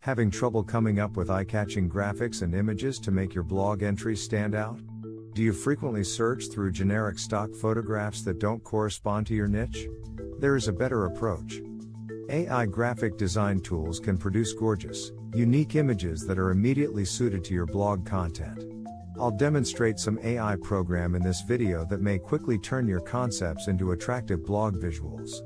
Having trouble coming up with eye-catching graphics and images to make your blog entries stand out? Do you frequently search through generic stock photographs that don't correspond to your niche? There is a better approach. AI graphic design tools can produce gorgeous, unique images that are immediately suited to your blog content. I'll demonstrate some AI program in this video that may quickly turn your concepts into attractive blog visuals.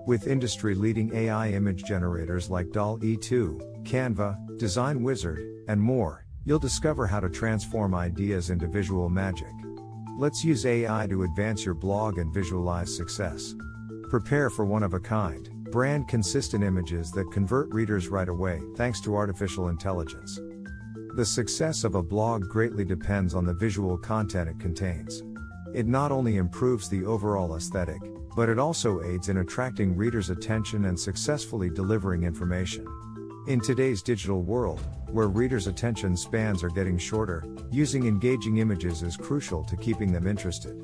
With industry-leading AI image generators like DALL-E 2, Canva, Design Wizard, and more, you'll discover how to transform ideas into visual magic. Let's use AI to advance your blog and visualize success. Prepare for one-of-a-kind, brand-consistent images that convert readers right away, thanks to artificial intelligence. The success of a blog greatly depends on the visual content it contains. It not only improves the overall aesthetic, but it also aids in attracting readers' attention and successfully delivering information. In today's digital world, where readers' attention spans are getting shorter, using engaging images is crucial to keeping them interested.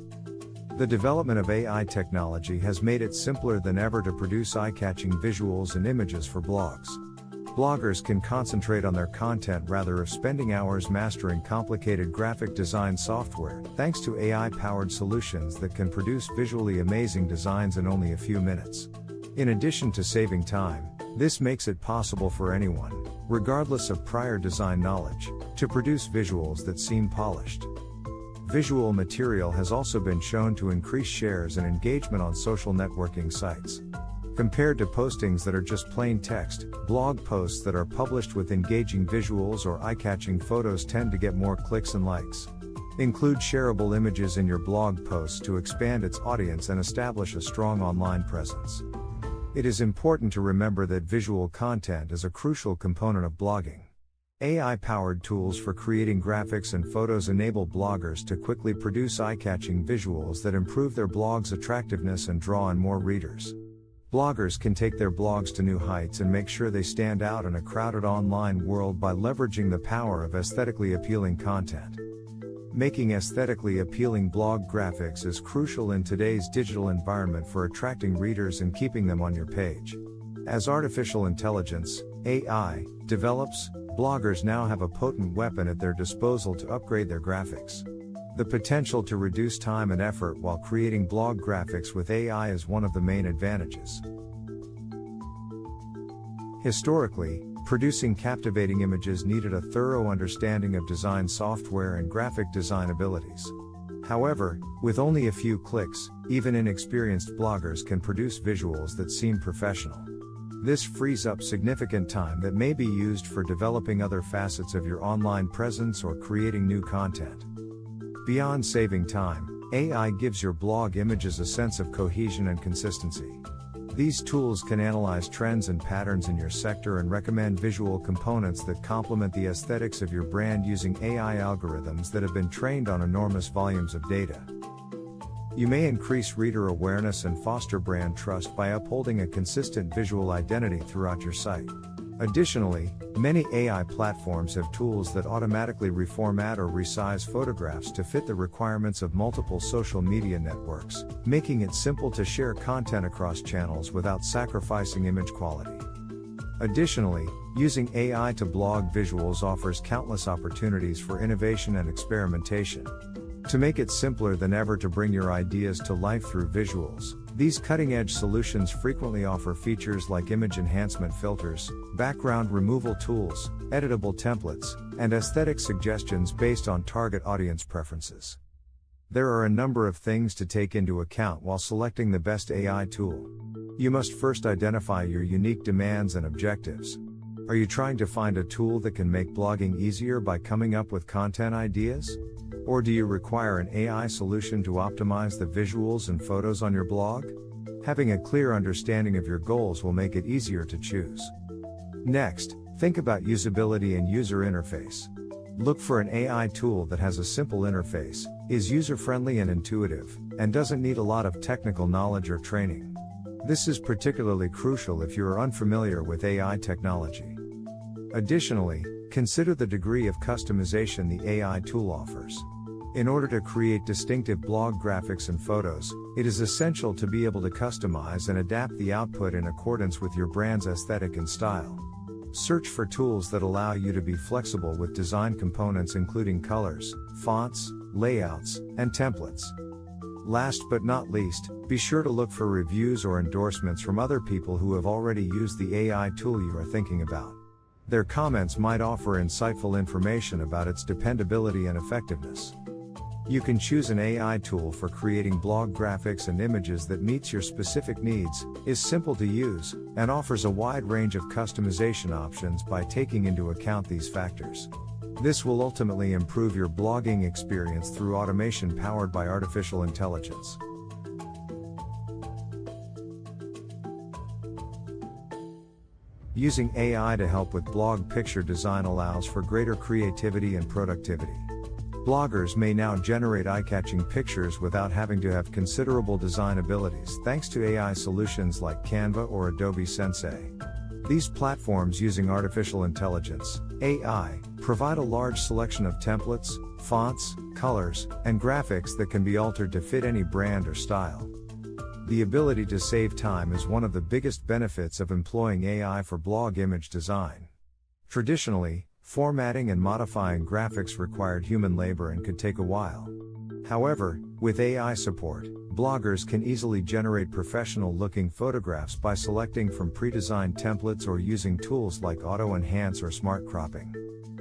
The development of AI technology has made it simpler than ever to produce eye-catching visuals and images for blogs. Bloggers can concentrate on their content rather than spending hours mastering complicated graphic design software, thanks to AI-powered solutions that can produce visually amazing designs in only a few minutes. In addition to saving time, this makes it possible for anyone, regardless of prior design knowledge, to produce visuals that seem polished. Visual material has also been shown to increase shares and engagement on social networking sites. Compared to postings that are just plain text, blog posts that are published with engaging visuals or eye-catching photos tend to get more clicks and likes. Include shareable images in your blog posts to expand its audience and establish a strong online presence. It is important to remember that visual content is a crucial component of blogging. AI-powered tools for creating graphics and photos enable bloggers to quickly produce eye-catching visuals that improve their blog's attractiveness and draw in more readers. Bloggers can take their blogs to new heights and make sure they stand out in a crowded online world by leveraging the power of aesthetically appealing content. Making aesthetically appealing blog graphics is crucial in today's digital environment for attracting readers and keeping them on your page. As artificial intelligence, AI, develops, bloggers now have a potent weapon at their disposal to upgrade their graphics. The potential to reduce time and effort while creating blog graphics with AI is one of the main advantages. Historically, producing captivating images needed a thorough understanding of design software and graphic design abilities. However, with only a few clicks, even inexperienced bloggers can produce visuals that seem professional. This frees up significant time that may be used for developing other facets of your online presence or creating new content. Beyond saving time, AI gives your blog images a sense of cohesion and consistency. These tools can analyze trends and patterns in your sector and recommend visual components that complement the aesthetics of your brand using AI algorithms that have been trained on enormous volumes of data. You may increase reader awareness and foster brand trust by upholding a consistent visual identity throughout your site. Additionally, many AI platforms have tools that automatically reformat or resize photographs to fit the requirements of multiple social media networks, making it simple to share content across channels without sacrificing image quality. Additionally, using AI to blog visuals offers countless opportunities for innovation and experimentation. To make it simpler than ever to bring your ideas to life through visuals, these cutting-edge solutions frequently offer features like image enhancement filters, background removal tools, editable templates, and aesthetic suggestions based on target audience preferences. There are a number of things to take into account while selecting the best AI tool. You must first identify your unique demands and objectives. Are you trying to find a tool that can make blogging easier by coming up with content ideas? Or do you require an AI solution to optimize the visuals and photos on your blog? Having a clear understanding of your goals will make it easier to choose. Next, think about usability and user interface. Look for an AI tool that has a simple interface, is user-friendly and intuitive, and doesn't need a lot of technical knowledge or training. This is particularly crucial if you are unfamiliar with AI technology. Additionally, consider the degree of customization the AI tool offers. In order to create distinctive blog graphics and photos, it is essential to be able to customize and adapt the output in accordance with your brand's aesthetic and style. Search for tools that allow you to be flexible with design components including colors, fonts, layouts, and templates. Last but not least, be sure to look for reviews or endorsements from other people who have already used the AI tool you are thinking about. Their comments might offer insightful information about its dependability and effectiveness. You can choose an AI tool for creating blog graphics and images that meets your specific needs, is simple to use, and offers a wide range of customization options by taking into account these factors. This will ultimately improve your blogging experience through automation powered by artificial intelligence. Using AI to help with blog picture design allows for greater creativity and productivity. Bloggers may now generate eye-catching pictures without having to have considerable design abilities thanks to AI solutions like Canva or Adobe Sensei. These platforms using artificial intelligence, AI, provide a large selection of templates, fonts, colors, and graphics that can be altered to fit any brand or style. The ability to save time is one of the biggest benefits of employing AI for blog image design. Traditionally, formatting and modifying graphics required human labor and could take a while. However, with AI support, bloggers can easily generate professional-looking photographs by selecting from pre-designed templates or using tools like Auto Enhance or Smart Cropping.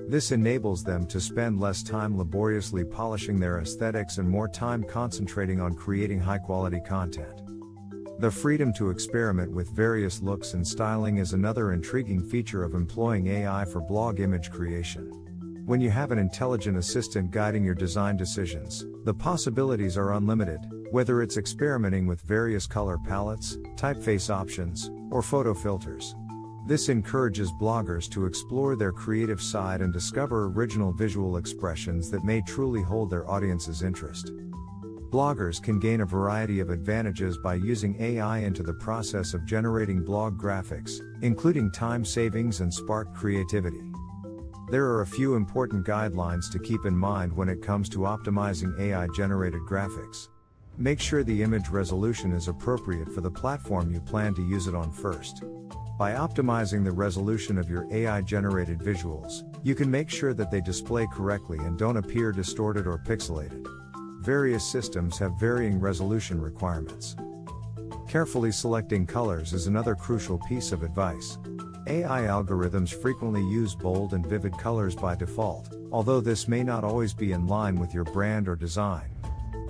This enables them to spend less time laboriously polishing their aesthetics and more time concentrating on creating high-quality content. The freedom to experiment with various looks and styling is another intriguing feature of employing AI for blog image creation. When you have an intelligent assistant guiding your design decisions, the possibilities are unlimited, whether it's experimenting with various color palettes, typeface options, or photo filters. This encourages bloggers to explore their creative side and discover original visual expressions that may truly hold their audience's interest. Bloggers can gain a variety of advantages by using AI into the process of generating blog graphics, including time savings and spark creativity. There are a few important guidelines to keep in mind when it comes to optimizing AI-generated graphics. Make sure the image resolution is appropriate for the platform you plan to use it on first. By optimizing the resolution of your AI-generated visuals, you can make sure that they display correctly and don't appear distorted or pixelated. Various systems have varying resolution requirements. Carefully selecting colors is another crucial piece of advice. AI algorithms frequently use bold and vivid colors by default, although this may not always be in line with your brand or design.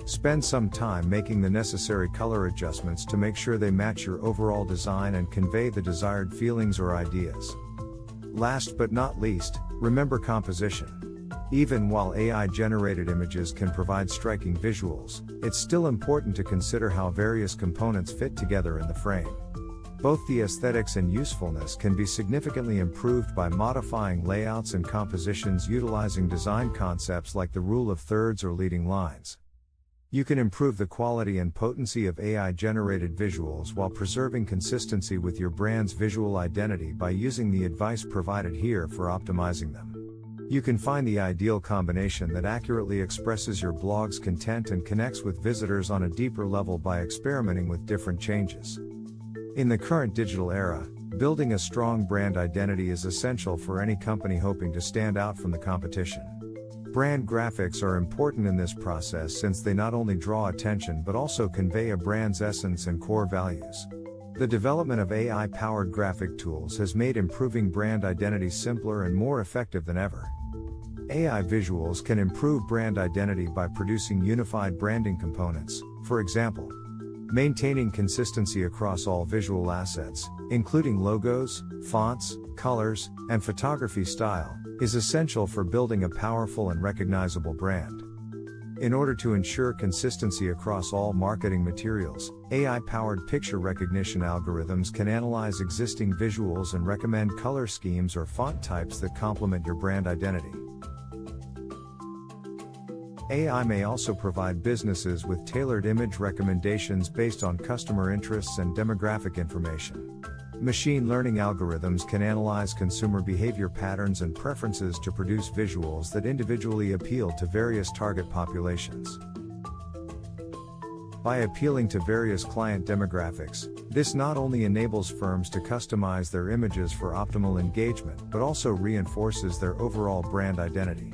Spend some time making the necessary color adjustments to make sure they match your overall design and convey the desired feelings or ideas. Last but not least, remember composition. Even while AI-generated images can provide striking visuals, it's still important to consider how various components fit together in the frame. Both the aesthetics and usefulness can be significantly improved by modifying layouts and compositions utilizing design concepts like the rule of thirds or leading lines. You can improve the quality and potency of AI-generated visuals while preserving consistency with your brand's visual identity by using the advice provided here for optimizing them. You can find the ideal combination that accurately expresses your blog's content and connects with visitors on a deeper level by experimenting with different changes. In the current digital era, building a strong brand identity is essential for any company hoping to stand out from the competition. Brand graphics are important in this process since they not only draw attention but also convey a brand's essence and core values. The development of AI-powered graphic tools has made improving brand identity simpler and more effective than ever. AI visuals can improve brand identity by producing unified branding components, for example, maintaining consistency across all visual assets, including logos, fonts, colors, and photography style, is essential for building a powerful and recognizable brand. In order to ensure consistency across all marketing materials, AI-powered picture recognition algorithms can analyze existing visuals and recommend color schemes or font types that complement your brand identity. AI may also provide businesses with tailored image recommendations based on customer interests and demographic information. Machine learning algorithms can analyze consumer behavior patterns and preferences to produce visuals that individually appeal to various target populations. By appealing to various client demographics, this not only enables firms to customize their images for optimal engagement but also reinforces their overall brand identity.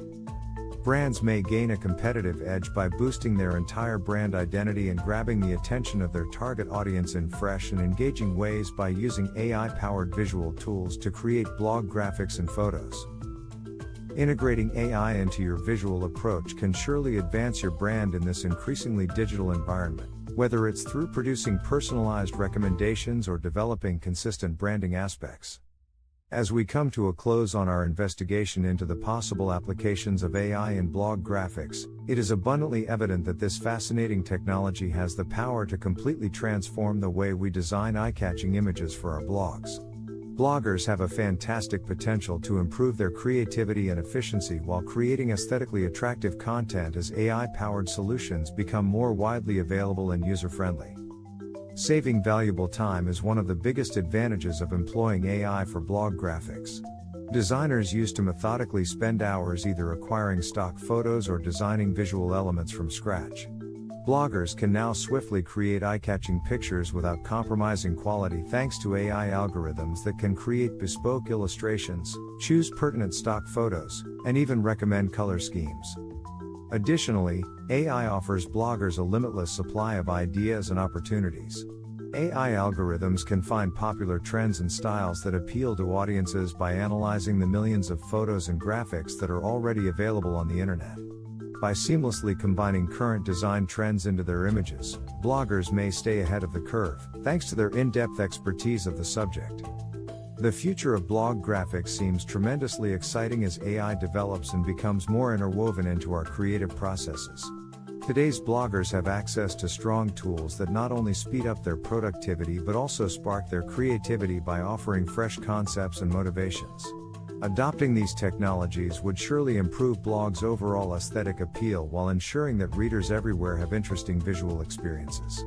Brands may gain a competitive edge by boosting their entire brand identity and grabbing the attention of their target audience in fresh and engaging ways by using AI-powered visual tools to create blog graphics and photos. Integrating AI into your visual approach can surely advance your brand in this increasingly digital environment, whether it's through producing personalized recommendations or developing consistent branding aspects. As we come to a close on our investigation into the possible applications of AI in blog graphics, it is abundantly evident that this fascinating technology has the power to completely transform the way we design eye-catching images for our blogs. Bloggers have a fantastic potential to improve their creativity and efficiency while creating aesthetically attractive content as AI-powered solutions become more widely available and user-friendly. Saving valuable time is one of the biggest advantages of employing AI for blog graphics. Designers used to methodically spend hours either acquiring stock photos or designing visual elements from scratch. Bloggers can now swiftly create eye-catching pictures without compromising quality thanks to AI algorithms that can create bespoke illustrations, choose pertinent stock photos, and even recommend color schemes. Additionally, AI offers bloggers a limitless supply of ideas and opportunities. AI algorithms can find popular trends and styles that appeal to audiences by analyzing the millions of photos and graphics that are already available on the internet. By seamlessly combining current design trends into their images, bloggers may stay ahead of the curve, thanks to their in-depth expertise of the subject. The future of blog graphics seems tremendously exciting as AI develops and becomes more interwoven into our creative processes. Today's bloggers have access to strong tools that not only speed up their productivity but also spark their creativity by offering fresh concepts and motivations. Adopting these technologies would surely improve blogs' overall aesthetic appeal while ensuring that readers everywhere have interesting visual experiences.